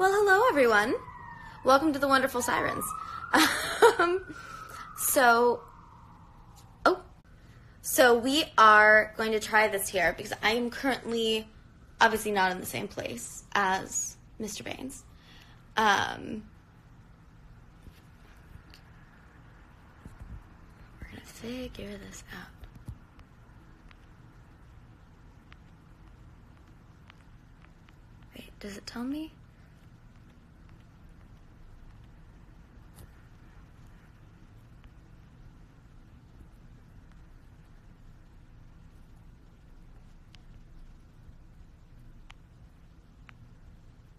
Well, hello everyone. Welcome to the Wonderful Sirens. So we are going to try this here because I am currently obviously not in the same place as Mr. Baines. We're gonna figure this out. Wait, does it tell me?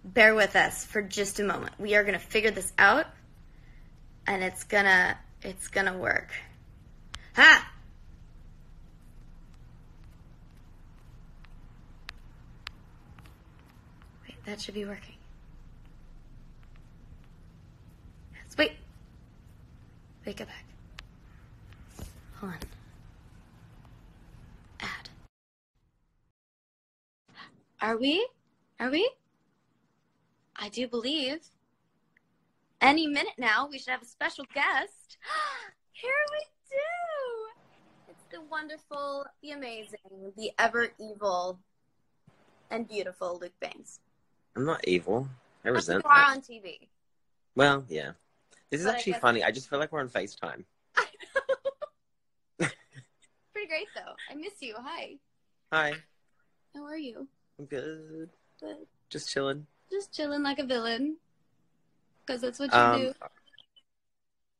Bear with us for just a moment. We are going to figure this out, and it's gonna work. Ha! Wait, that should be working. Yes, wait. Wait, go back. Hold on. Add. Are we? I do believe any minute now we should have a special guest. Here we do. It's the wonderful, the amazing, the ever evil and beautiful Luke Baines. I'm not evil. I resent you are that. on TV. Well, yeah. This is But actually funny. I just feel like we're on FaceTime. I know. Pretty great though. I miss you. Hi. Hi. How are you? I'm good. Good. Just chilling. Just chilling like a villain. Because that's what you do.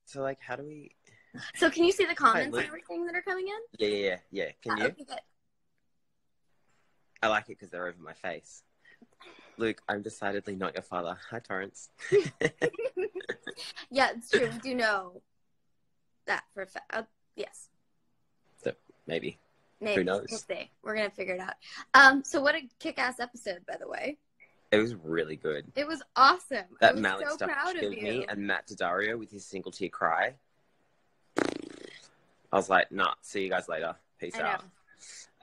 So, like, how do we... So, can you see the comments Luke. and everything that are coming in? Yeah. Can you? Okay, good. I like it because they're over my face. Luke, I'm decidedly not your father. Hi, Torrance. Yeah, it's true. We do know that for a fact. Yes. So, maybe. Maybe. Who knows? We'll see. We're going to figure it out. So what a kick-ass episode, by the way. It was really good. It was awesome. That I was Malik so stuff proud of killed you. me, and Matt Daddario with his single tear cry. I was like, nah, see you guys later. Peace I know. out.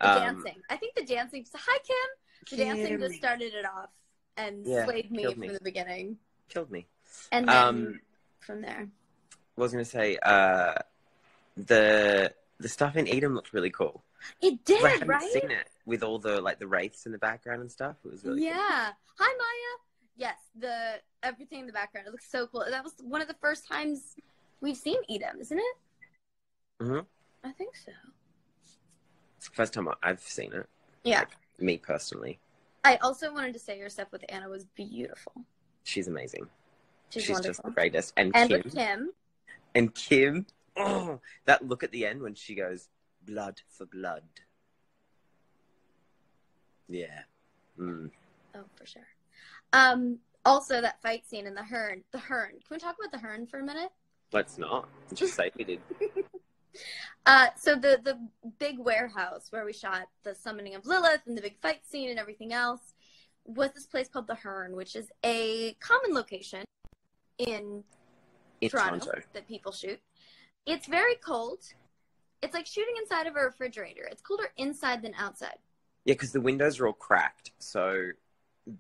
The dancing. I think the dancing... Hi, Kim! The dancing Kim. just started it off and slayed me from the beginning. Killed me. And then from there. I was going to say, the stuff in Edom looked really cool. It did, I hadn't right? seen it with all the the wraiths in the background and stuff. It was really cool. Hi, Maya. Yes, everything in the background. It looks so cool. That was one of the first times we've seen Edom, isn't it? Mm-hmm. I think so. First time I've seen it. Yeah. Like, me personally. I also wanted to say your stuff with Anna was beautiful. She's amazing. She's wonderful. Just the greatest. And with Kim. And Kim. Oh, that look at the end when she goes, blood for blood. Yeah. Mm. Oh, for sure. Also, that fight scene in the Hearn. The Hearn. Can we talk about the Hearn for a minute? Let's not. Just say we did. So the big warehouse where we shot the summoning of Lilith and the big fight scene and everything else was this place called the Hearn, which is a common location in Toronto that people shoot. It's very cold. It's like shooting inside of a refrigerator. It's colder inside than outside. Yeah, because the windows are all cracked, so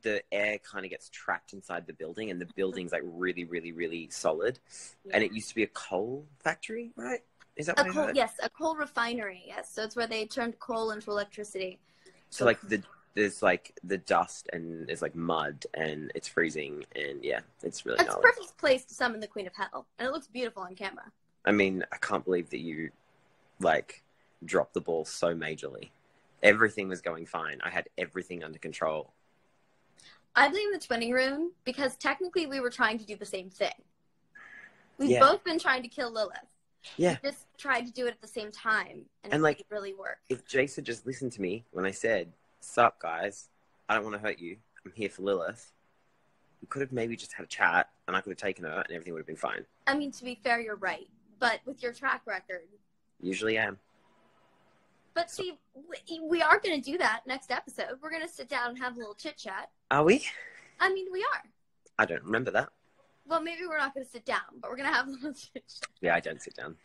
the air kind of gets trapped inside the building, and the building's like really, really, really solid. Yeah. And it used to be a coal factory, right? Is that what I heard? Yes, a coal refinery. Yes, so it's where they turned coal into electricity. So like there's like the dust and there's like mud and it's freezing and yeah, it's really. It's a perfect place to summon the Queen of Hell, and it looks beautiful on camera. I mean, I can't believe that you like dropped the ball so majorly. Everything was going fine. I had everything under control. I blame the twinning rune because technically we were trying to do the same thing. We've both been trying to kill Lilith. Yeah. We just tried to do it at the same time, and it didn't really work. If Jace had just listened to me when I said, "Sup, guys? I don't want to hurt you. I'm here for Lilith," we could have maybe just had a chat, and I could have taken her, and everything would have been fine. I mean, to be fair, you're right. But with your track record... Usually I am. But see, we are going to do that next episode. We're going to sit down and have a little chit-chat. Are we? I mean, we are. I don't remember that. Well, maybe we're not going to sit down, but we're going to have a little chit-chat. Yeah, I don't sit down.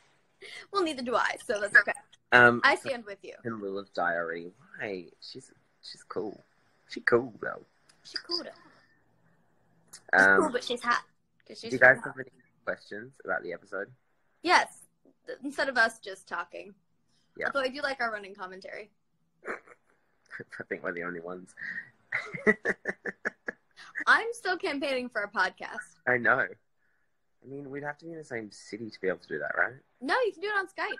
Well, neither do I, so that's okay. I stand with you. In Lilith Diary. Why? She's cool. She's cool, though. She's cool, She's cool, but she's hot. Do you guys have any questions about the episode? Yes. Instead of us just talking. Yeah. Although I do like our running commentary. I think we're the only ones. I'm still campaigning for a podcast. I know. I mean, we'd have to be in the same city to be able to do that, right? No, you can do it on Skype.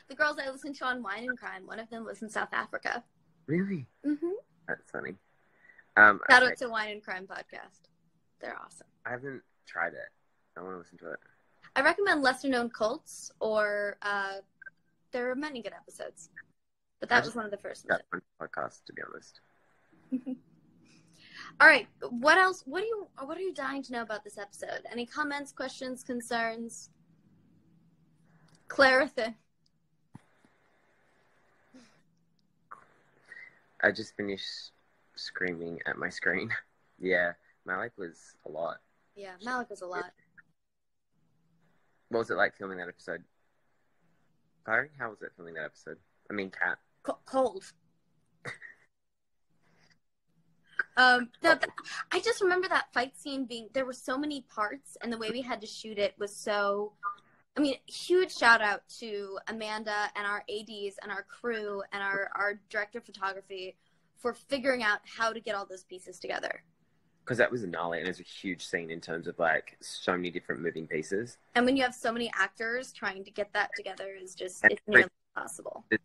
The girls I listen to on Wine and Crime, one of them lives in South Africa. Really? Mm-hmm. That's funny. Shout out to Wine and Crime podcast. They're awesome. I haven't tried it. I want to listen to it. I recommend Lesser Known Cults, or there are many good episodes. But that was one of the first ones. That podcast, to be honest. All right. What else? What are you dying to know about this episode? Any comments, questions, concerns? Clarity. I just finished screaming at my screen. Yeah, Malik was a lot. Yeah, Malik was a lot. What was it like filming that episode? Barry, how was it filming that episode? I mean, Kat. Cold. I just remember that fight scene being, there were so many parts, and the way we had to shoot it was so, I mean, huge shout out to Amanda and our ADs and our crew and our director of photography for figuring out how to get all those pieces together. Because that was gnarly, and it was a huge scene in terms of, like, so many different moving pieces. And when you have so many actors trying to get that together is just, it's nearly impossible. The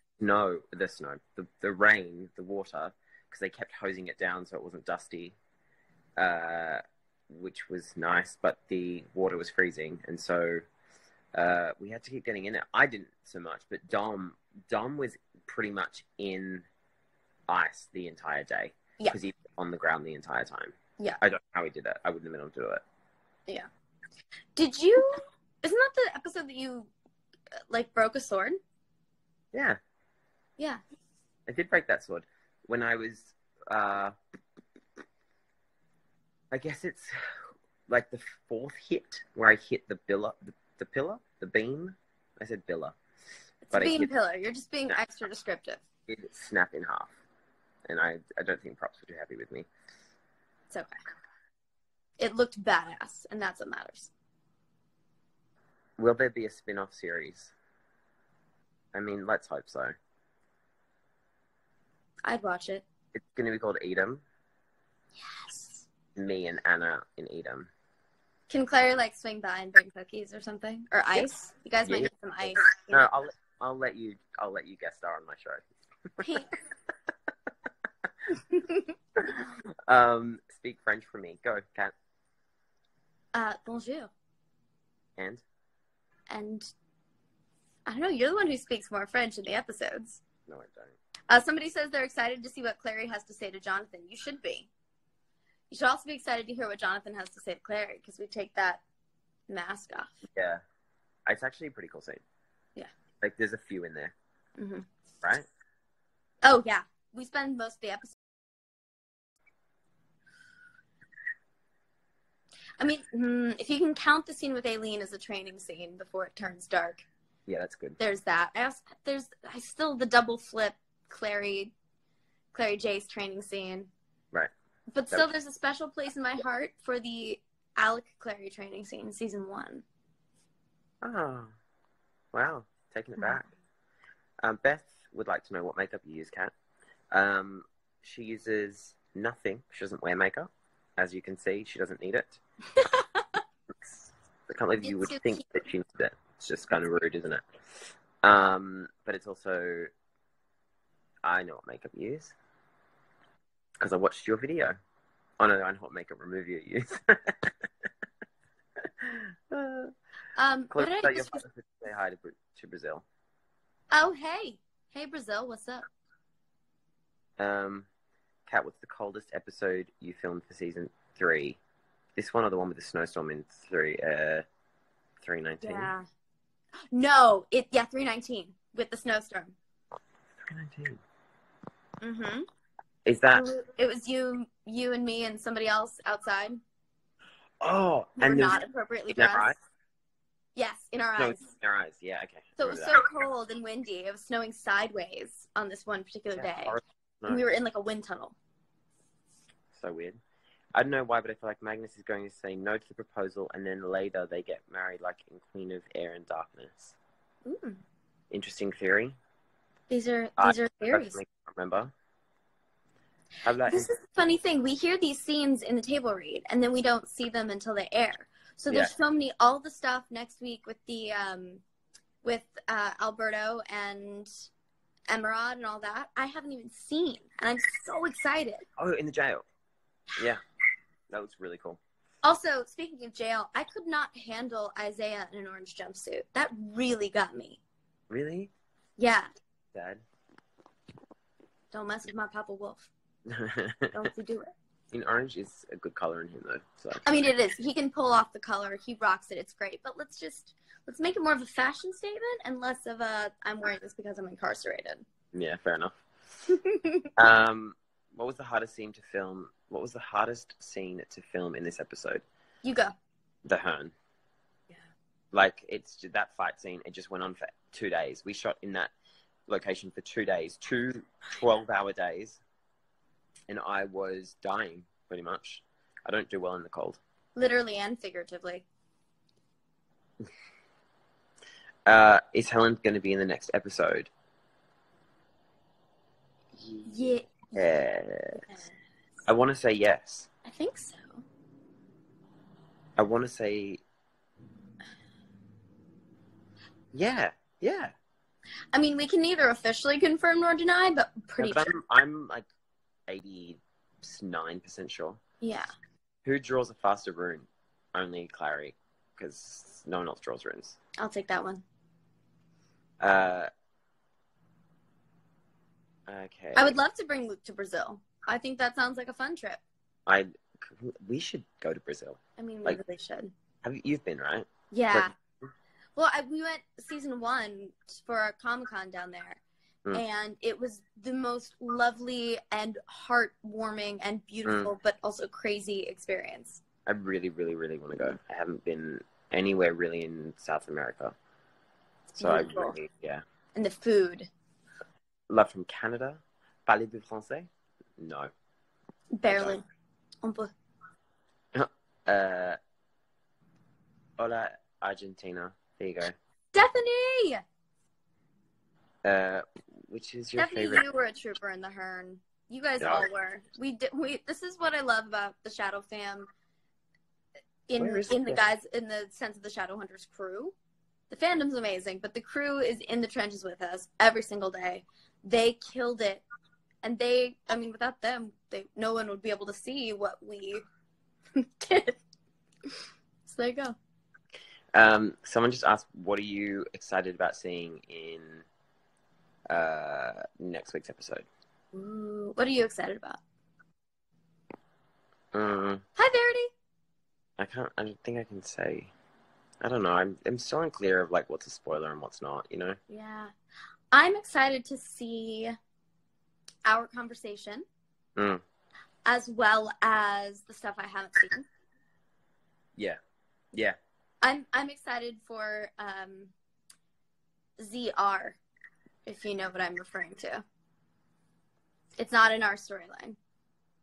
rain, the water, because they kept hosing it down so it wasn't dusty, which was nice, but the water was freezing, and so we had to keep getting in it. I didn't so much, but Dom was pretty much in ice the entire day, because he was on the ground the entire time. Yeah. I don't know how he did it. I wouldn't have been able to do it. Yeah. Isn't that the episode that you, like, broke a sword? Yeah. Yeah. I did break that sword. When I was, I guess it's, like, the fourth hit, where I hit the pillar, the beam. I said billa. It's a beam pillar. You're just being extra descriptive. It snapped in half. And I don't think props were too happy with me. It's okay. It looked badass, and that's what matters. Will there be a spin-off series? I mean, let's hope so. I'd watch it. It's going to be called Edom. Yes. Me and Anna in Edom. Can Claire, like, swing by and bring cookies or something? Or ice? Yes. You guys might need some ice. No, I'll let you guest star on my show. Speak French for me. Go, Kat. Bonjour. And I don't know, you're the one who speaks more French in the episodes. No, I don't. Somebody says they're excited to see what Clary has to say to Jonathan. You should be. You should also be excited to hear what Jonathan has to say to Clary, because we take that mask off. Yeah. It's actually a pretty cool scene. Yeah. Like, there's a few in there. Mm-hmm. Right? Oh, yeah. We spend most of the episode. I mean, if you can count the scene with Aileen as a training scene before it turns dark. Yeah, that's good. There's that. I still the double flip Clary Jace training scene. Right. But still, there's a special place in my heart for the Alec Clary training scene in season 1. Oh, wow. Taking it back. Beth would like to know what makeup you use, Kat. She uses nothing. She doesn't wear makeup. As you can see, she doesn't need it. I can't believe you would think that she needs it. It's just kind of rude, isn't it? But it's also, I know what makeup you use. Because I watched your video. Oh, no, I know what makeup remover you use. Claire, your father said say hi to Brazil. Oh, hey. Hey, Brazil, what's up? Kat, what's the coldest episode you filmed for season 3? This one or the one with the snowstorm in 319? Yeah. No, 319 with the snowstorm. 319. Mm-hmm. Is that? It was you and me and somebody else outside. Oh, and not appropriately dressed. In our eyes? Yes, in our eyes. In our eyes, yeah, okay. So it was so cold and windy. It was snowing sideways on this one particular day. No. And we were in like a wind tunnel. So weird. I don't know why, but I feel like Magnus is going to say no to the proposal, and then later they get married, like in Queen of Air and Darkness. Ooh. Interesting theory. These are I theories. personally can't remember. This is the funny thing. We hear these scenes in the table read, and then we don't see them until they air. So there's so many, all the stuff next week with the Alberto and Emerald and all that, I haven't even seen, and I'm so excited. Oh, in the jail. Yeah, that looks really cool. Also, speaking of jail, I could not handle Isaiah in an orange jumpsuit. That really got me. Really? Yeah. Dad. Don't mess with my Papa Wolf. Don't you do it. In orange is a good color in him, though. So. I mean, it is. He can pull off the color. He rocks it. It's great. But let's make it more of a fashion statement and less of a I'm wearing this because I'm incarcerated. Yeah, fair enough. What was the hardest scene to film? What was the hardest scene to film in this episode? You go. The Hern. Yeah. Like, it's that fight scene. It just went on for 2 days. We shot in that location for 2 days, 2 12-hour days. And I was dying, pretty much. I don't do well in the cold. Literally and figuratively. Is Helen going to be in the next episode? Yeah. Yes. I want to say yes. I think so. I want to say... Yeah. I mean, we can neither officially confirm nor deny, but pretty sure. I'm like 89% sure. Yeah. Who draws a faster rune? Only Clary, because no one else draws runes. I'll take that one. Okay. I would love to bring Luke to Brazil. I think that sounds like a fun trip. We should go to Brazil. I mean, we really should. You've been, right? Yeah. Well, we went season 1 for a Comic-Con down there. And it was the most lovely and heartwarming and beautiful, but also crazy experience. I really, really, really want to go. I haven't been anywhere really in South America. So beautiful. I really, yeah. And the food. Love from Canada. Parlez-vous français? No. Barely. Un peu. Hola, Argentina. There you go. Stephanie! Which is your Stephanie, favorite? You were a trooper in the Hern. You guys all were. This is what I love about the Shadow fam. In the guys, in the sense of the Shadowhunters crew. The fandom's amazing, but the crew is in the trenches with us every single day. They killed it. And without them, no one would be able to see what we did. So there you go. Someone just asked, what are you excited about seeing in next week's episode? Ooh, what are you excited about? Hi, Verity. I don't think I can say. I don't know. I'm still unclear of like what's a spoiler and what's not, you know? Yeah. I'm excited to see our conversation as well as the stuff I haven't seen. Yeah. I'm excited for ZR, if you know what I'm referring to. It's not in our storyline.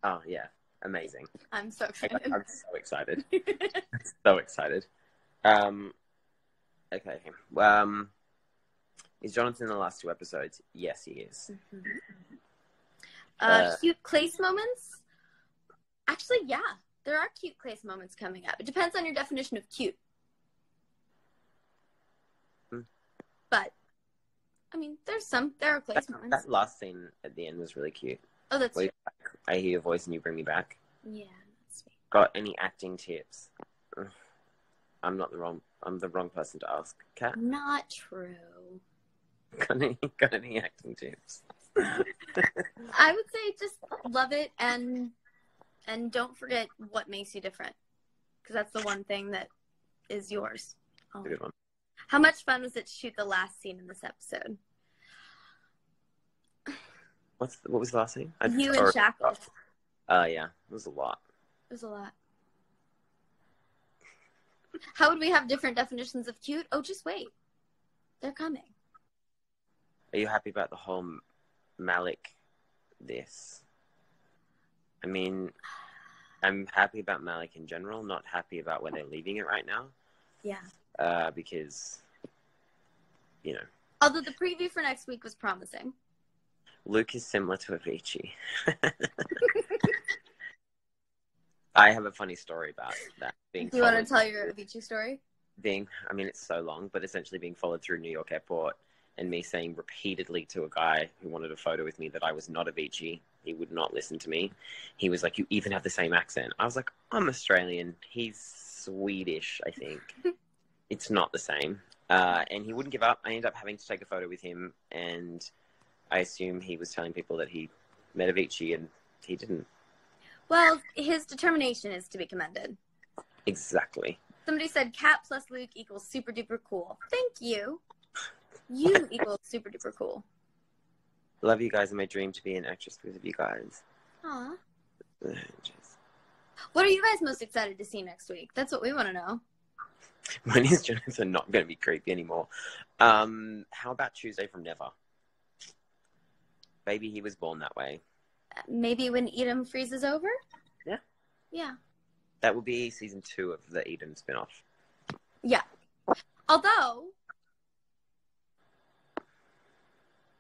Oh, yeah. Amazing. I'm so excited. I'm so excited. So excited. Okay. Is Jonathan in the last 2 episodes? Yes, he is. Cute Clace moments? Actually, yeah. There are cute Clace moments coming up. It depends on your definition of cute. But, I mean, there are Clace moments. That last scene at the end was really cute. Oh, that's true. I hear your voice and you bring me back. Yeah, that's sweet. Got any acting tips? I'm the wrong person to ask. Kat? Not true. Got any acting tips? I would say just love it and don't forget what makes you different. Because that's the one thing that is yours. Oh. Good one. How much fun was it to shoot the last scene in this episode? What was the last scene? You and Shackles. Yeah. It was a lot. It was a lot. How would we have different definitions of cute? Oh, just wait. They're coming. Are you happy about the whole Malik this? I mean, I'm happy about Malik in general, not happy about where they're leaving it right now. Yeah. Because, you know. Although the preview for next week was promising. Luke is similar to Avicii. I have a funny story about that. Do you want to tell your Avicii story? It's so long, but essentially being followed through New York airport and me saying repeatedly to a guy who wanted a photo with me that I was not Avicii. He would not listen to me. He was like, you even have the same accent. I was like, I'm Australian. He's Swedish, I think. It's not the same. And he wouldn't give up. I ended up having to take a photo with him, and I assume he was telling people that he met Avicii, and he didn't. Well, his determination is to be commended. Exactly. Somebody said Cat plus Luke equals super duper cool. Thank you. You equals super duper cool. Love you guys, and my dream to be an actress with you guys. Aw. What are you guys most excited to see next week? That's what we want to know. When is Jonathan not going to be creepy anymore? How about Tuesday from Never? Maybe he was born that way. Maybe when Edom freezes over? Yeah. Yeah. That will be season 2 of the Edom spinoff. Yeah. Although,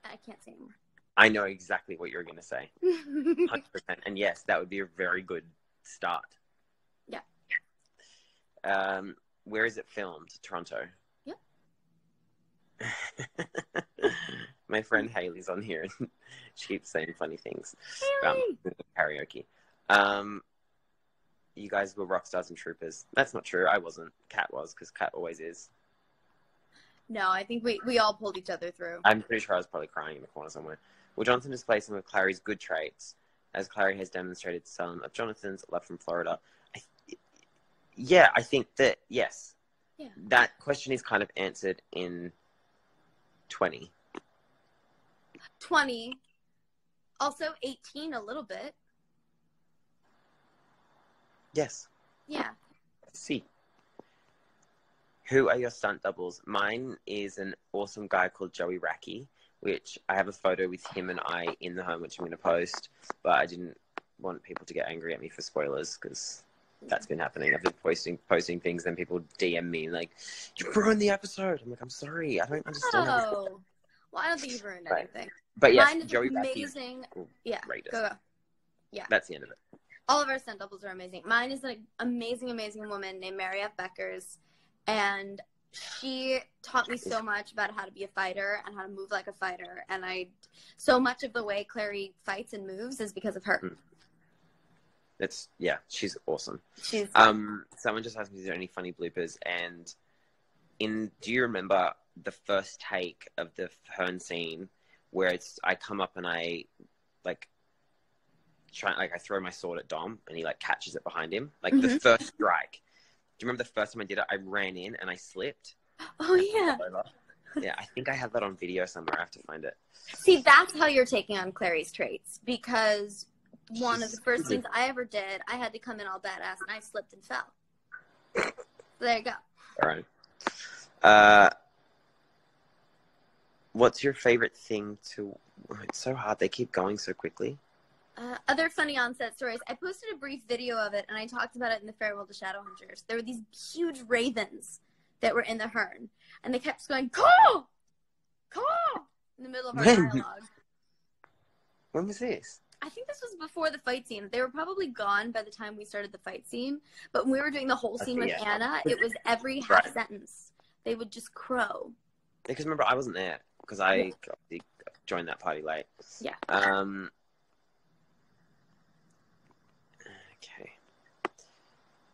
I can't say anymore. I know exactly what you're going to say. 100%. And yes, that would be a very good start. Yeah. Where is it filmed? Toronto? Yep. My friend Haley's on here, and she keeps saying funny things Haley! about karaoke. You guys were rock stars and troopers. That's not true. I wasn't. Kat was, because Kat always is. No, I think we all pulled each other through. I'm pretty sure I was probably crying in the corner somewhere. Will Jonathan display some of Clary's good traits, as Clary has demonstrated some of Jonathan's love from Florida? I think that, yes. Yeah. That question is kind of answered in 20. 20. Also 18 a little bit. Yes. Yeah. See. Who are your stunt doubles? Mine is an awesome guy called Joey Racky, which I have a photo with him and I in the home, which I'm going to post, but I didn't want people to get angry at me for spoilers, because that's been happening. I've been posting things, then people DM me like, you ruined the episode. I'm like, I'm sorry, I don't understand. Oh. Well, I don't think you've ruined anything. But yes, mine is Joey amazing. Yeah. Go. Yeah. That's the end of it. All of our stunt doubles are amazing. Mine is an amazing, amazing woman named Mary F. Beckers, and she taught me so much about how to be a fighter and how to move like a fighter. And so much of the way Clary fights and moves is because of her. She's awesome. Someone just asked me, is there any funny bloopers? And do you remember the first take of the Hearn scene where I come up and I throw my sword at Dom and he catches it behind him, the first strike. Do you remember the first time I did it? I ran in and I slipped. Oh yeah. Yeah, I think I have that on video somewhere. I have to find it. See, that's how you're taking on Clary's traits, because one of the first things I ever did, I had to come in all badass and I slipped and fell. So there you go. All right. What's your favorite thing to... It's so hard. They keep going so quickly. Other funny onset stories. I posted a brief video of it, and I talked about it in the Farewell to Shadowhunters. There were these huge ravens that were in the Hearn, and they kept going, "Call! Call!" in the middle of our dialogue. When was this? I think this was before the fight scene. They were probably gone by the time we started the fight scene, but when we were doing the whole scene with Anna, it was every half sentence. They would just crow. Because remember, I wasn't there, because I joined that party late. Yeah. Okay.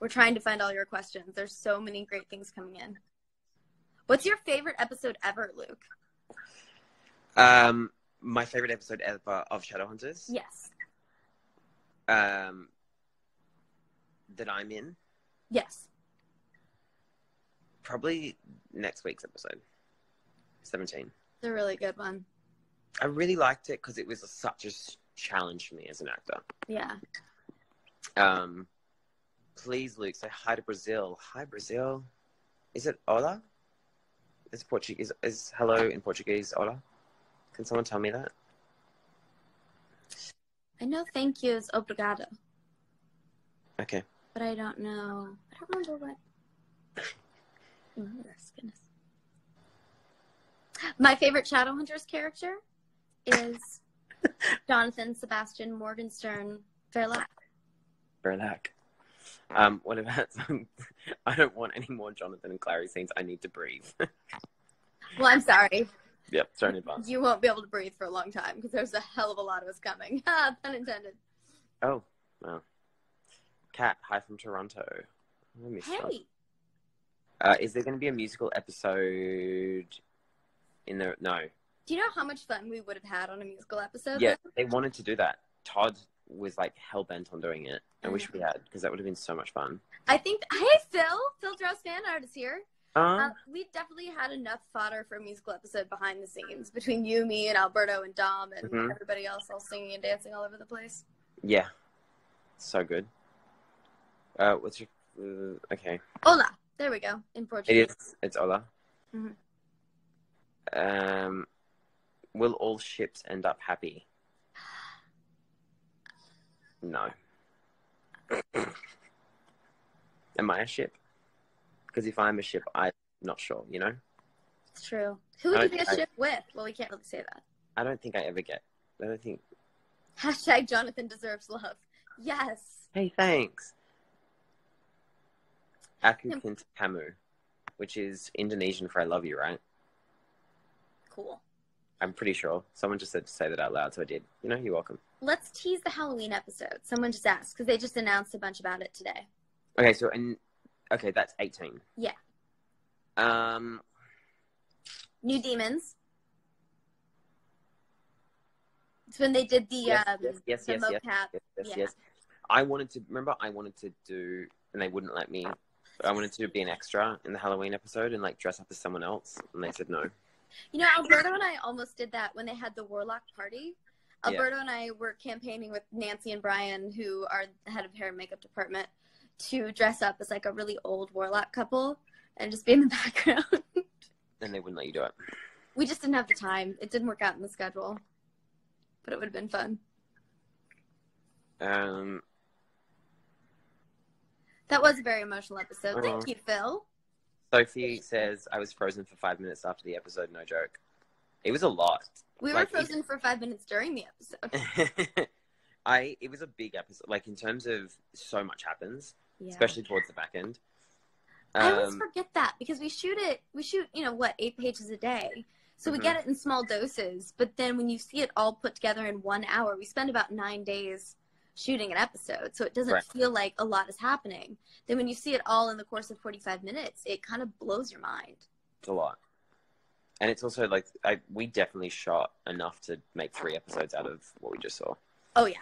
We're trying to find all your questions. There's so many great things coming in. What's your favorite episode ever, Luke? My favorite episode ever of Shadowhunters? Yes. That I'm in? Yes. Probably next week's episode. 17. It's a really good one. I really liked it because it was such a challenge for me as an actor. Yeah. Please, Luke, say hi to Brazil. Hi, Brazil. Is it hola? Is Portuguese? Is hello in Portuguese hola? Can someone tell me that? I know thank you is obrigado. Okay. But I don't know. I don't remember what. Oh, goodness. My favorite Shadowhunters character is Jonathan Sebastian Morgenstern Verlac. Verlac. What about I don't want any more Jonathan and Clary scenes. I need to breathe. Well, I'm sorry. Yep, sorry in advance. You won't be able to breathe for a long time because there's a hell of a lot of us coming. Pun intended. Oh, well. Kat, hi from Toronto. I miss Hey. is there going to be a musical episode in the... No. Do you know how much fun we would have had on a musical episode? Yeah, though? they wanted to do that. Todd was like hell-bent on doing it. I wish we had, because that would have been so much fun. I think... Hey, Phil Dross fan art is here. We definitely had enough fodder for a musical episode behind the scenes between you, me, and Alberto and Dom and everybody else all singing and dancing all over the place. Yeah. So good. What's your... okay. Hola. There we go. In Portuguese. It is. It's hola. Mm-hmm. Will all ships end up happy? No. Am I a ship? Because if I'm a ship, I'm not sure, you know? It's true. Who would you be a ship with? Well, we can't really say that. I don't think I ever get... I don't think... Hashtag Jonathan deserves love. Yes. Hey, thanks. Aku Kinta Kamu, which is Indonesian for I love you, right? Cool. I'm pretty sure. Someone just said to say that out loud, so I did. You know, you're welcome. Let's tease the Halloween episode. Someone just asked, because they just announced a bunch about it today. Okay, so, okay, that's 18. Yeah. New demons. It's when they did the yes, mocap. Yes. I wanted to do, and they wouldn't let me. I wanted to be an extra in the Halloween episode and like dress up as someone else, and they said no. You know, Alberto and I almost did that when they had the Warlock party. Alberto and I were campaigning with Nancy and Brian, who are the head of hair and makeup department, to dress up as like a really old Warlock couple and just be in the background. And they wouldn't let you do it. We just didn't have the time. It didn't work out in the schedule, but it would have been fun. That was a very emotional episode. Thank you, Phil. Sophie says, I was frozen for 5 minutes after the episode, no joke. It was a lot. We were frozen for 5 minutes during the episode. It was a big episode. Like, in terms of so much happens, especially towards the back end. I always forget that because we shoot, 8 pages a day. So we get it in small doses. But then when you see it all put together in 1 hour, we spend about 9 days shooting an episode, so it doesn't feel like a lot is happening. Then when you see it all in the course of 45 minutes, it kind of blows your mind. It's a lot. And it's also like, we definitely shot enough to make 3 episodes out of what we just saw. Oh, yeah.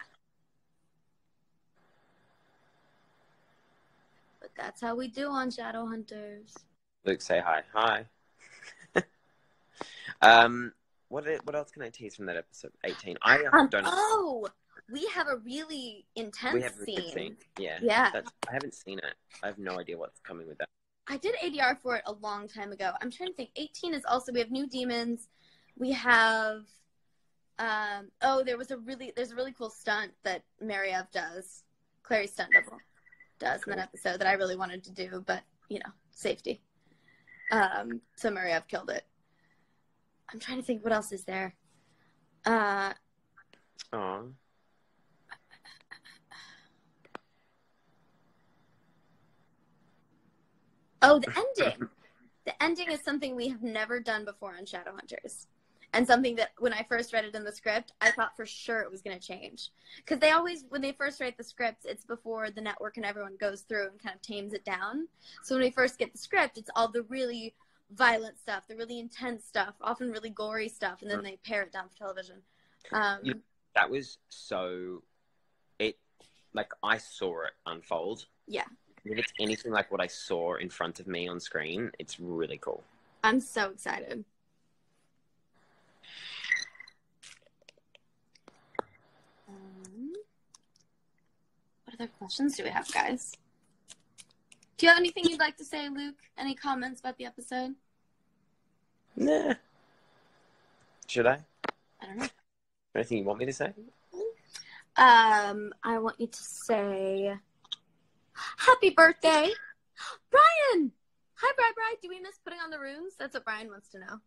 But that's how we do on Shadowhunters. Luke, say hi. Hi. What else can I tease from that episode 18? I don't know. Oh! We have a really intense scene. Yeah. I haven't seen it. I have no idea what's coming with that. I did ADR for it a long time ago. I'm trying to think. 18 is also, we have new demons. We have, there's a really cool stunt that Mariev does. Clary's stunt double does in that episode that I really wanted to do, but, safety. So Mariev killed it. I'm trying to think what else is there. Oh, the ending. The ending is something we have never done before on Shadowhunters. And something that when I first read it in the script, I thought for sure it was going to change. Because they always, when they first write the scripts, it's before the network and everyone goes through and kind of tames it down. So when we first get the script, it's all the really violent stuff, the really intense stuff, often really gory stuff, and then they pare it down for television. That was so... I saw it unfold. Yeah. If it's anything like what I saw in front of me on screen, it's really cool. I'm so excited. What other questions do we have, guys? Do you have anything you'd like to say, Luke? Any comments about the episode? Nah. Should I? I don't know. Anything you want me to say? I want you to say... Happy birthday, Brian! Hi, Bri. Do we miss putting on the runes? That's what Brian wants to know.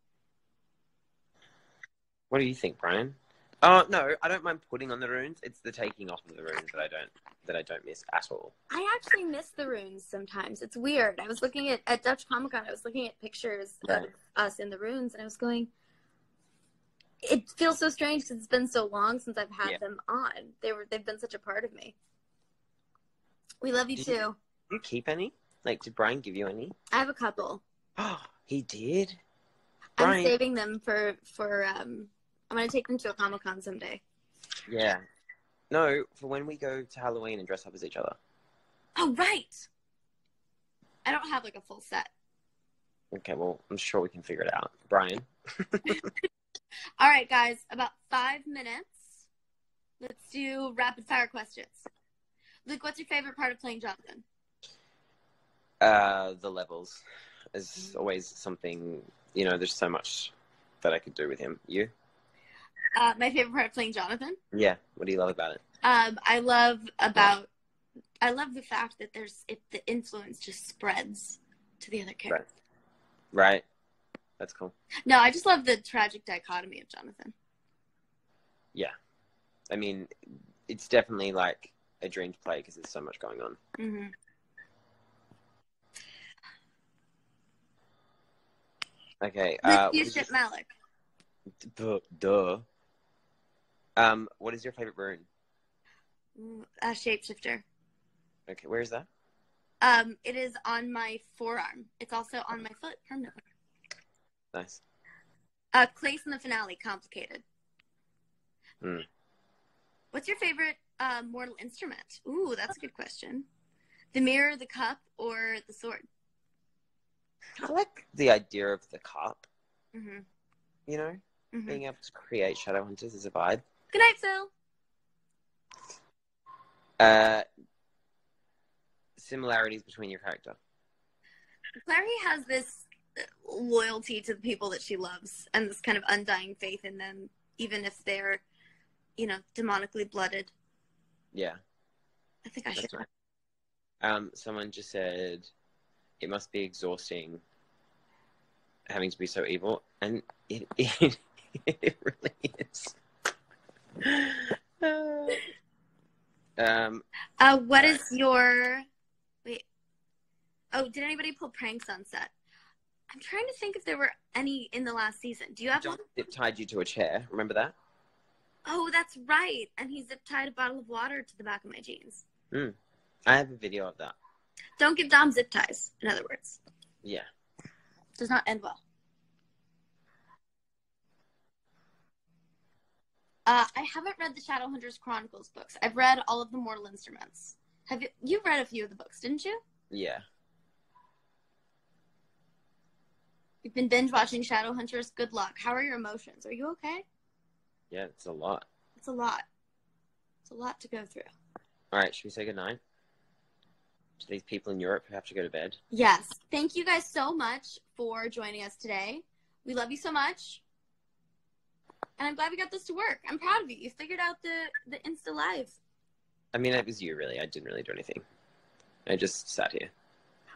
What do you think, Brian? Oh no, I don't mind putting on the runes. It's the taking off of the runes that I don't miss at all. I actually miss the runes sometimes. It's weird. I was looking at Dutch Comic Con. I was looking at pictures of us in the runes, and I was going. It feels so strange because it's been so long since I've had them on. They've been such a part of me. We love you too. Did you keep any? Like, did Brian give you any? I have a couple. Oh, he did. Brian. I'm saving them for. I'm gonna take them to a Comic Con someday. Yeah. No, for when we go to Halloween and dress up as each other. Oh right. I don't have like a full set. Okay, well, I'm sure we can figure it out, Brian. All right, guys. About 5 minutes. Let's do rapid fire questions. Luke, what's your favorite part of playing Jonathan? The levels. There's always something, there's so much that I could do with him. You? My favorite part of playing Jonathan? Yeah. What do you love about it? I love the fact that the influence just spreads to the other characters. Right. That's cool. No, I just love the tragic dichotomy of Jonathan. Yeah. I mean, it's definitely like a dream to play because there's so much going on. Mm-hmm. Okay. Let's use Ship Malik. Duh. What is your favorite rune? Shapeshifter. Okay, where is that? It is on my forearm. It's also on my foot permanently. Nice. Clace in the finale, complicated. Hmm. What's your favorite mortal instrument? Ooh, that's a good question. The mirror, the cup, or the sword? I like the idea of the cup. Mm-hmm. Mm-hmm. Being able to create Shadowhunters is a vibe. Good night, Phil. Similarities between your character. Clary has this loyalty to the people that she loves and this kind of undying faith in them, even if they're, demonically blooded. Yeah. I think I should. Right. Someone just said it must be exhausting having to be so evil, and it really is. What is your... Wait. Oh, did anybody pull pranks on set? I'm trying to think if there were any in the last season. Do you have one? Zip tied you to a chair. Remember that? Oh, that's right. And he zip tied a bottle of water to the back of my jeans. I have a video of that. Don't give Dom zip ties, in other words. Yeah. Does not end well. I haven't read the Shadowhunters Chronicles books. I've read all of the Mortal Instruments. Have you? You read a few of the books, didn't you? Yeah. You've been binge watching Shadowhunters. Good luck. How are your emotions? Are you okay? Yeah, it's a lot. It's a lot. It's a lot to go through. All right, should we say goodnight to these people in Europe who have to go to bed? Yes. Thank you guys so much for joining us today. We love you so much. And I'm glad we got this to work. I'm proud of you. You figured out the Insta Live. I mean, it was you, really. I didn't really do anything. I just sat here.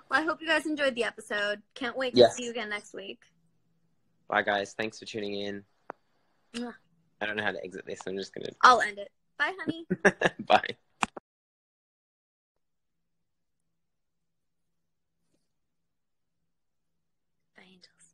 Well, I hope you guys enjoyed the episode. Can't wait to see you again next week. Bye, guys. Thanks for tuning in. Mwah. I don't know how to exit this. I'm just going to... I'll end it. Bye, honey. Bye. Bye, angels.